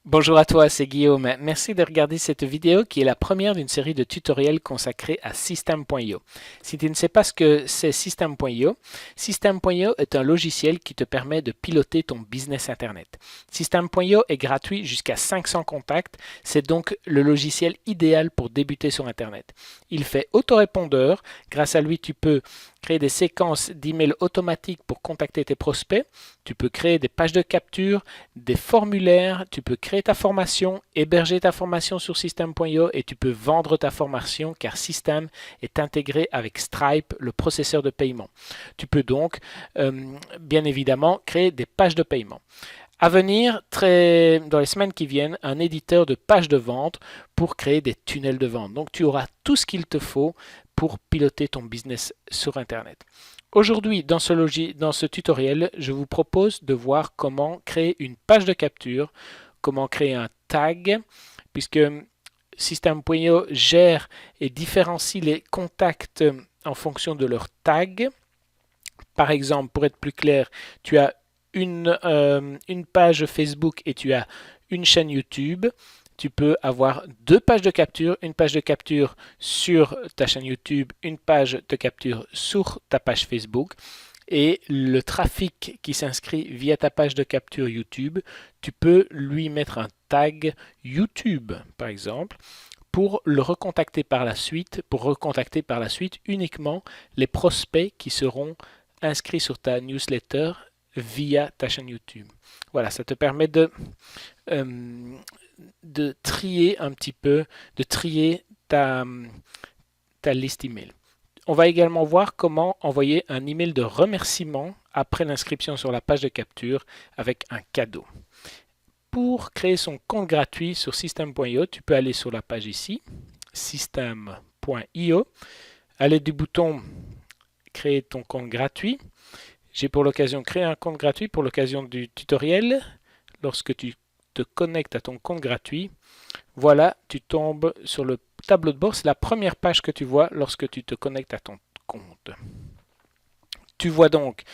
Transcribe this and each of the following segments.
Bonjour à toi, c'est Guillaume. Merci de regarder cette vidéo qui est la première d'une série de tutoriels consacrés à System.io. Si tu ne sais pas ce que c'est System.io, System.io est un logiciel qui te permet de piloter ton business Internet. System.io est gratuit jusqu'à 500 contacts, c'est donc le logiciel idéal pour débuter sur Internet. Il fait autorépondeur, grâce à lui tu peux créer des séquences d'emails automatiques pour contacter tes prospects, tu peux créer des pages de capture, des formulaires, tu peux créer ta formation, héberger ta formation sur System.io et tu peux vendre ta formation car System est intégré avec Stripe, le processeur de paiement. Tu peux donc, bien évidemment, créer des pages de paiement. À venir, dans les semaines qui viennent, un éditeur de pages de vente pour créer des tunnels de vente. Donc tu auras tout ce qu'il te faut pour piloter ton business sur Internet. Aujourd'hui, dans ce tutoriel, je vous propose de voir comment créer une page de capture, comment créer un tag, puisque System.io gère et différencie les contacts en fonction de leur tag. Par exemple, pour être plus clair, tu as une page Facebook et tu as une chaîne YouTube. Tu peux avoir deux pages de capture, une page de capture sur ta chaîne YouTube, une page de capture sur ta page Facebook. Et le trafic qui s'inscrit via ta page de capture YouTube, tu peux lui mettre un tag YouTube, par exemple, pour le recontacter par la suite, pour recontacter par la suite uniquement les prospects qui seront inscrits sur ta newsletter via ta chaîne YouTube. Voilà, ça te permet de trier un petit peu, de trier ta liste email. On va également voir comment envoyer un email de remerciement après l'inscription sur la page de capture avec un cadeau. Pour créer son compte gratuit sur System.io, tu peux aller sur la page ici, System.io, aller du bouton créer ton compte gratuit. J'ai pour l'occasion créé un compte gratuit pour l'occasion du tutoriel. Lorsque tu te connectes à ton compte gratuit, voilà, tu tombes sur le tableau de bord. C'est la première page que tu vois lorsque tu te connectes à ton compte. Tu vois donc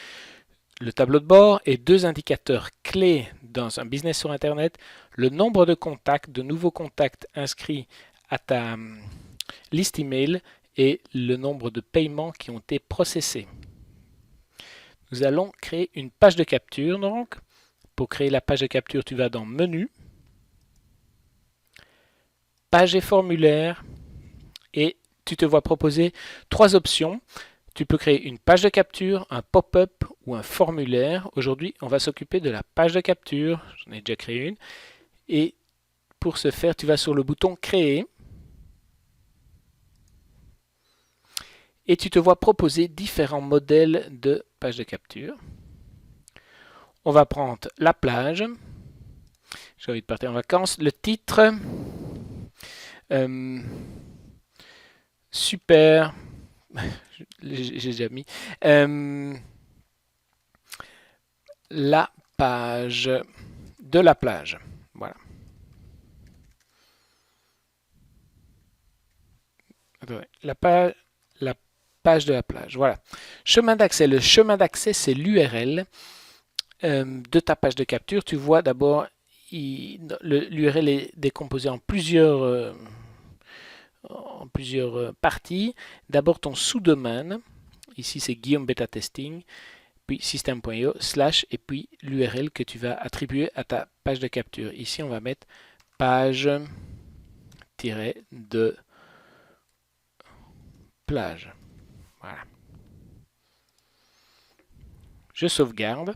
le tableau de bord et deux indicateurs clés dans un business sur Internet, le nombre de contacts, de nouveaux contacts inscrits à ta liste email et le nombre de paiements qui ont été processés. Nous allons créer une page de capture donc. Pour créer la page de capture, tu vas dans Menu, Page et formulaire et tu te vois proposer trois options. Tu peux créer une page de capture, un pop-up ou un formulaire. Aujourd'hui, on va s'occuper de la page de capture. J'en ai déjà créé une. Et pour ce faire, tu vas sur le bouton Créer. Et tu te vois proposer différents modèles de page de capture. On va prendre la plage. J'ai envie de partir en vacances. Le titre. Super. J'ai déjà mis. La page de la plage. Voilà. La page de la plage. Voilà. Chemin d'accès. Le chemin d'accès, c'est l'URL de ta page de capture. Tu vois d'abord, l'URL est décomposé en plusieurs parties. D'abord ton sous-domaine. Ici, c'est Guillaume Beta Testing. Puis system.io / et puis l'URL que tu vas attribuer à ta page de capture. Ici, on va mettre page-de plage. Voilà. Je sauvegarde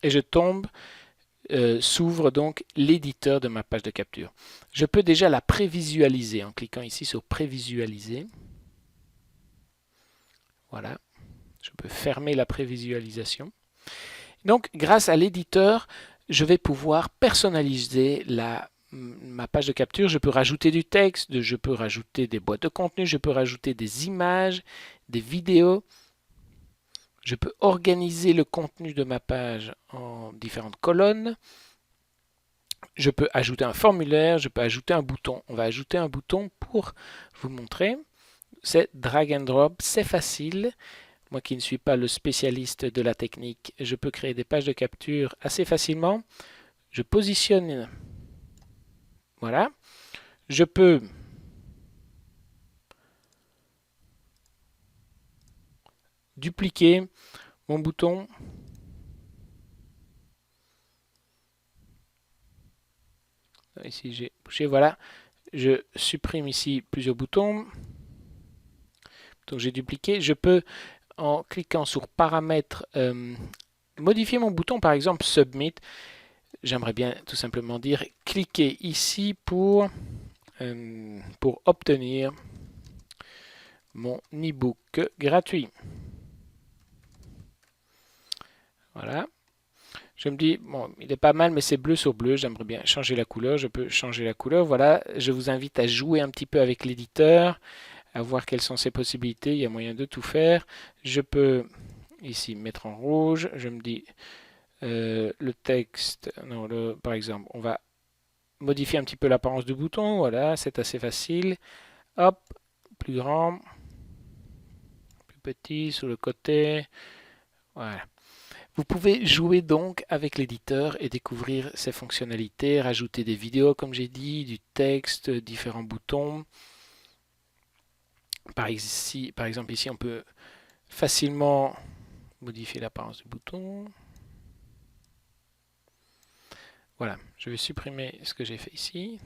et je tombe, s'ouvre donc l'éditeur de ma page de capture. Je peux déjà la prévisualiser en cliquant ici sur prévisualiser. Voilà. Je peux fermer la prévisualisation. Donc, grâce à l'éditeur, je vais pouvoir personnaliser ma page de capture. Je peux rajouter du texte, je peux rajouter des boîtes de contenu, je peux rajouter des images, des vidéos. Je peux organiser le contenu de ma page en différentes colonnes. Je peux ajouter un formulaire, je peux ajouter un bouton. On va ajouter un bouton pour vous montrer. C'est drag and drop, c'est facile. Moi qui ne suis pas le spécialiste de la technique, je peux créer des pages de capture assez facilement. Je positionne Voilà. Je peux dupliquer mon bouton. Ici, j'ai bougé. Voilà. Je supprime ici plusieurs boutons. Donc, j'ai dupliqué. Je peux, en cliquant sur paramètres, modifier mon bouton, par exemple Submit. J'aimerais bien tout simplement dire cliquez ici pour obtenir mon e-book gratuit. Voilà. Je me dis, bon, il est pas mal, mais c'est bleu sur bleu. J'aimerais bien changer la couleur. Je peux changer la couleur. Voilà. Je vous invite à jouer un petit peu avec l'éditeur, à voir quelles sont ses possibilités. Il y a moyen de tout faire. Je peux ici mettre en rouge. Je me dis, le texte, non, par exemple, on va modifier un petit peu l'apparence du bouton. Voilà, c'est assez facile. Hop, plus grand, plus petit, sur le côté. Voilà. Vous pouvez jouer donc avec l'éditeur et découvrir ses fonctionnalités, rajouter des vidéos comme j'ai dit, du texte, différents boutons. Par exemple ici on peut facilement modifier l'apparence du bouton. Voilà, je vais supprimer ce que j'ai fait ici.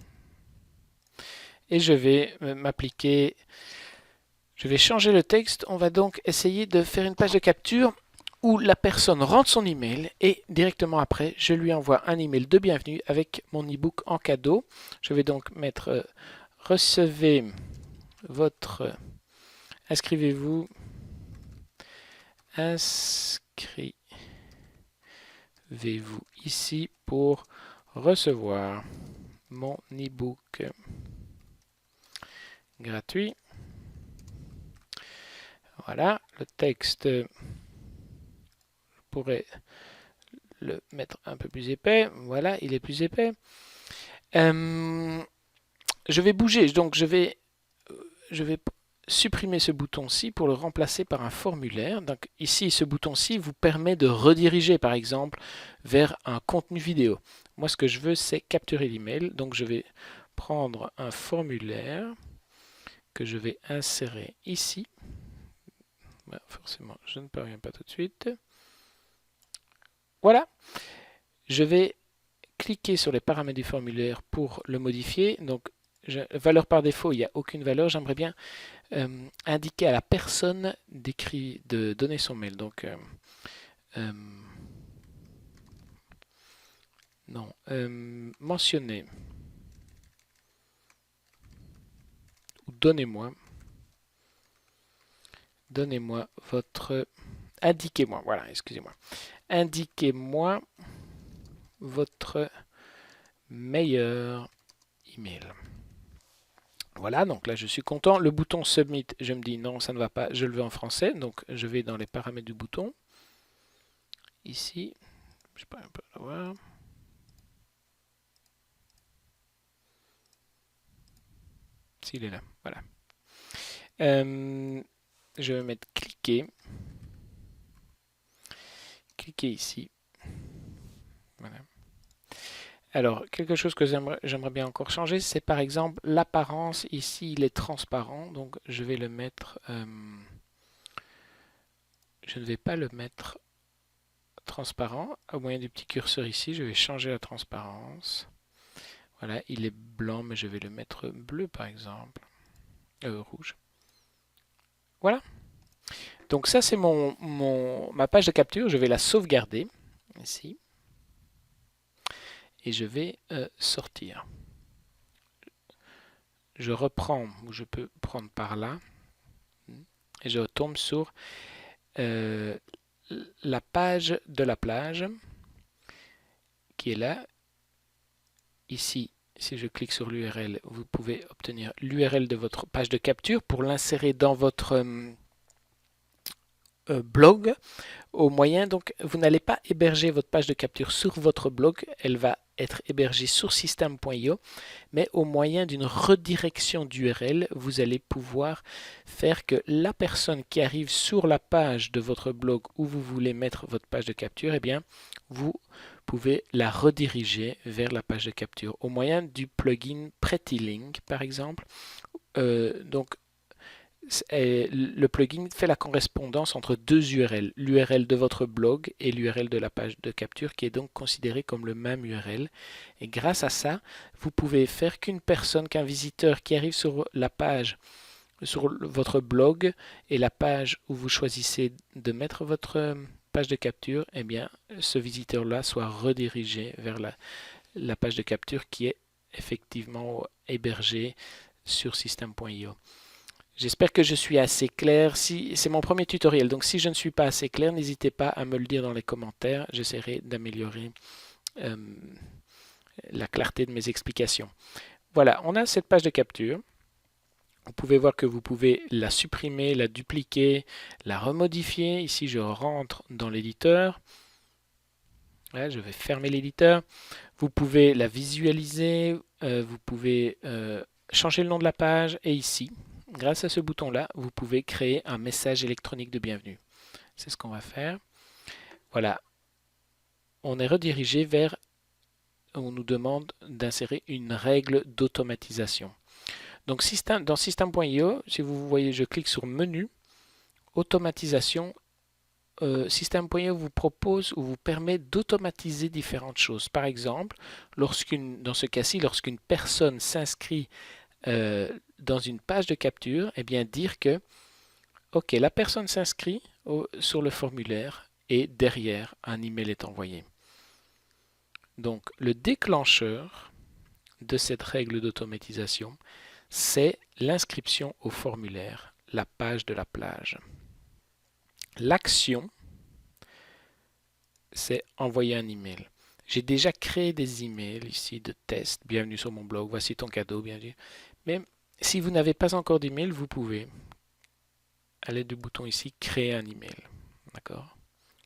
Et je vais m'appliquer, je vais changer le texte. On va donc essayer de faire une page de capture où la personne rentre son email et directement après, je lui envoie un email de bienvenue avec mon e-book en cadeau. Je vais donc mettre recevez votre inscrivez-vous ici pour recevoir mon e-book gratuit. Voilà, le texte, je pourrais le mettre un peu plus épais. Voilà, il est plus épais. Je vais bouger, donc je vais supprimer ce bouton-ci pour le remplacer par un formulaire. Donc ici, ce bouton-ci vous permet de rediriger, par exemple, vers un contenu vidéo. Moi, ce que je veux, c'est capturer l'email. Donc je vais prendre un formulaire que je vais insérer ici. Forcément, je ne parviens pas tout de suite. Voilà. Je vais cliquer sur les paramètres du formulaire pour le modifier. Donc, valeur par défaut, il n'y a aucune valeur. J'aimerais bien indiquer à la personne de donner son mail. Donc, non, mentionner ou donnez-moi votre, indiquez-moi, voilà, excusez-moi, indiquez-moi votre meilleur email. Voilà, donc là je suis content. Le bouton Submit, je me dis non, ça ne va pas, je le veux en français. Donc je vais dans les paramètres du bouton. Ici, je peux un peu l'avoir. S'il est là, voilà. Je vais mettre cliquer. Cliquez ici. Voilà. Alors, quelque chose que j'aimerais bien encore changer, c'est par exemple l'apparence. Ici, il est transparent, donc je vais le mettre... je ne vais pas le mettre transparent. Au moyen du petit curseur ici, je vais changer la transparence. Voilà, il est blanc, mais je vais le mettre bleu par exemple. Rouge. Voilà. Donc ça, c'est ma page de capture. Je vais la sauvegarder ici. Et je vais sortir. Je reprends, ou je peux prendre par là. Et je retombe sur la page de la plage qui est là. Ici, si je clique sur l'URL, vous pouvez obtenir l'URL de votre page de capture pour l'insérer dans votre blog. Au moyen, donc, vous n'allez pas héberger votre page de capture sur votre blog, elle va être hébergé sur system.io, mais au moyen d'une redirection d'URL, vous allez pouvoir faire que la personne qui arrive sur la page de votre blog où vous voulez mettre votre page de capture, eh bien, vous pouvez la rediriger vers la page de capture au moyen du plugin PrettyLink, par exemple. Donc, le plugin fait la correspondance entre deux URL, l'URL de votre blog et l'URL de la page de capture, qui est donc considéré comme le même URL. Et grâce à ça, vous pouvez faire qu'un visiteur qui arrive sur la page, sur votre blog et la page où vous choisissez de mettre votre page de capture, eh bien, ce visiteur-là soit redirigé vers la page de capture qui est effectivement hébergée sur system.io. J'espère que je suis assez clair. C'est mon premier tutoriel, donc si je ne suis pas assez clair, n'hésitez pas à me le dire dans les commentaires. J'essaierai d'améliorer la clarté de mes explications. Voilà, on a cette page de capture. Vous pouvez voir que vous pouvez la supprimer, la dupliquer, la remodifier. Ici, je rentre dans l'éditeur. Là, je vais fermer l'éditeur. Vous pouvez la visualiser, vous pouvez changer le nom de la page et ici, grâce à ce bouton-là, vous pouvez créer un message électronique de bienvenue. C'est ce qu'on va faire. Voilà. On est redirigé vers, on nous demande d'insérer une règle d'automatisation. Donc dans system.io, si vous voyez, je clique sur menu, automatisation. System.io vous propose ou vous permet d'automatiser différentes choses. Par exemple, dans ce cas-ci, lorsqu'une personne s'inscrit dans une page de capture, eh bien dire que ok, la personne s'inscrit sur le formulaire et derrière un email est envoyé. Donc le déclencheur de cette règle d'automatisation, c'est l'inscription au formulaire, la page de la plage. L'action, c'est envoyer un email. J'ai déjà créé des emails ici de test. Bienvenue sur mon blog, voici ton cadeau, bienvenue. Mais si vous n'avez pas encore d'email, vous pouvez, à l'aide du bouton ici, créer un email. D'accord?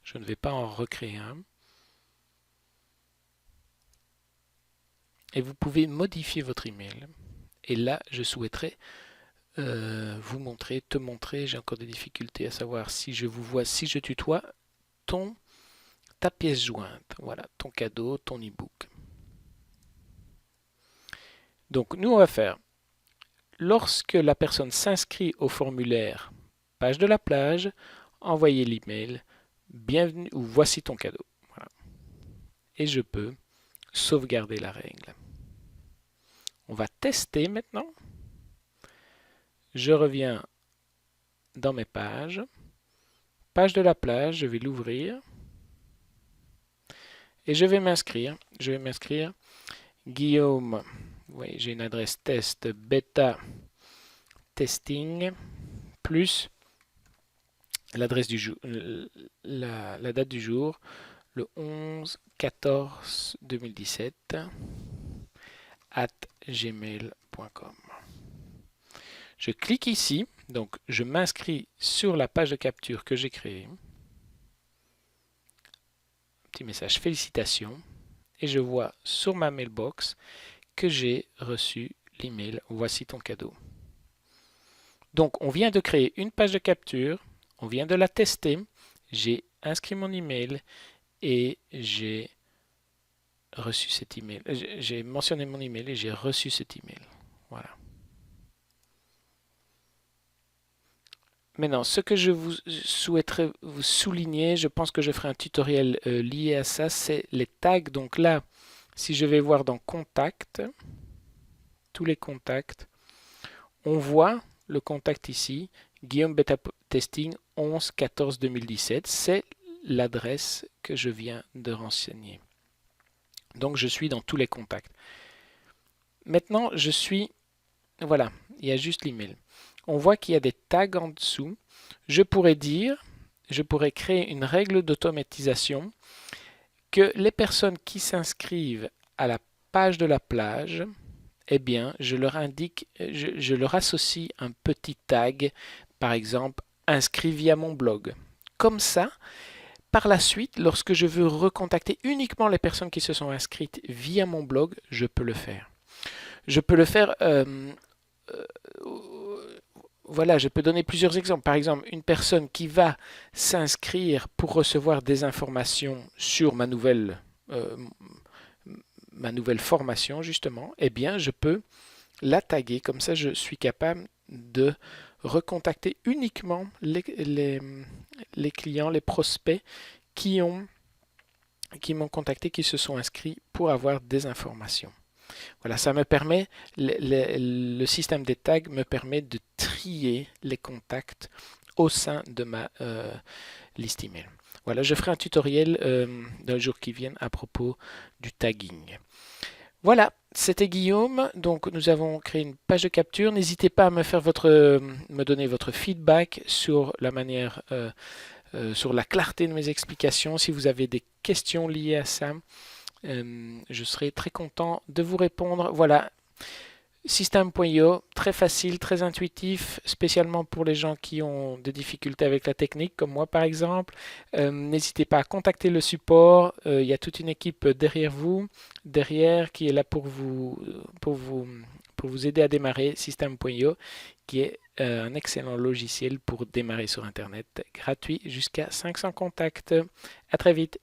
Je ne vais pas en recréer un. Et vous pouvez modifier votre email. Et là, je souhaiterais te montrer, j'ai encore des difficultés à savoir si je vous vois, si je tutoie, ta pièce jointe. Voilà, ton cadeau, ton e-book. Donc, nous, on va faire, lorsque la personne s'inscrit au formulaire page de la plage, envoyer l'email, bienvenue ou voici ton cadeau. Voilà. Et je peux sauvegarder la règle. On va tester maintenant. Je reviens dans mes pages. Page de la plage, je vais l'ouvrir. Et je vais m'inscrire. Je vais m'inscrire. Guillaume, oui, j'ai une adresse test bêta testing plus l'adresse du jour, la date du jour, le 11-14-2017 @gmail.com. Je clique ici, donc je m'inscris sur la page de capture que j'ai créée. Petit message félicitations et je vois sur ma mailbox que j'ai reçu l'email voici ton cadeau. Donc on vient de créer une page de capture, on vient de la tester, j'ai inscrit mon email et j'ai reçu cet email. J'ai mentionné mon email et j'ai reçu cet email. Voilà. Maintenant, ce que je vous souhaiterais vous souligner, je pense que je ferai un tutoriel lié à ça, c'est les tags. Donc là, si je vais voir dans Contact, tous les contacts, on voit le contact ici, Guillaume Beta Testing 11-14-2017, c'est l'adresse que je viens de renseigner. Donc je suis dans tous les contacts. Maintenant, voilà, il y a juste l'email. On voit qu'il y a des tags en dessous. Je pourrais créer une règle d'automatisation que les personnes qui s'inscrivent à la page de la plage, eh bien, je leur associe un petit tag, par exemple, inscrit via mon blog. Comme ça, Par la suite, lorsque je veux recontacter uniquement les personnes qui se sont inscrites via mon blog, je peux le faire. Je peux le faire, voilà, je peux donner plusieurs exemples. Par exemple, une personne qui va s'inscrire pour recevoir des informations sur ma nouvelle formation, justement, eh bien, je peux la taguer. Comme ça, je suis capable de recontacter uniquement les clients, les prospects qui m'ont contacté, qui se sont inscrits pour avoir des informations. Voilà, ça me permet, le système des tags me permet de trier les contacts au sein de ma liste email. Voilà, je ferai un tutoriel dans les jours qui viennent à propos du tagging. Voilà, c'était Guillaume. Donc, nous avons créé une page de capture. N'hésitez pas à me donner votre feedback sur la manière, sur la clarté de mes explications. Si vous avez des questions liées à ça, je serai très content de vous répondre. Voilà, System.io, très facile, très intuitif, spécialement pour les gens qui ont des difficultés avec la technique, comme moi par exemple. N'hésitez pas à contacter le support. Il y a toute une équipe derrière vous, qui est là pour vous aider à démarrer System.io, qui est un excellent logiciel pour démarrer sur Internet, gratuit jusqu'à 500 contacts. À très vite.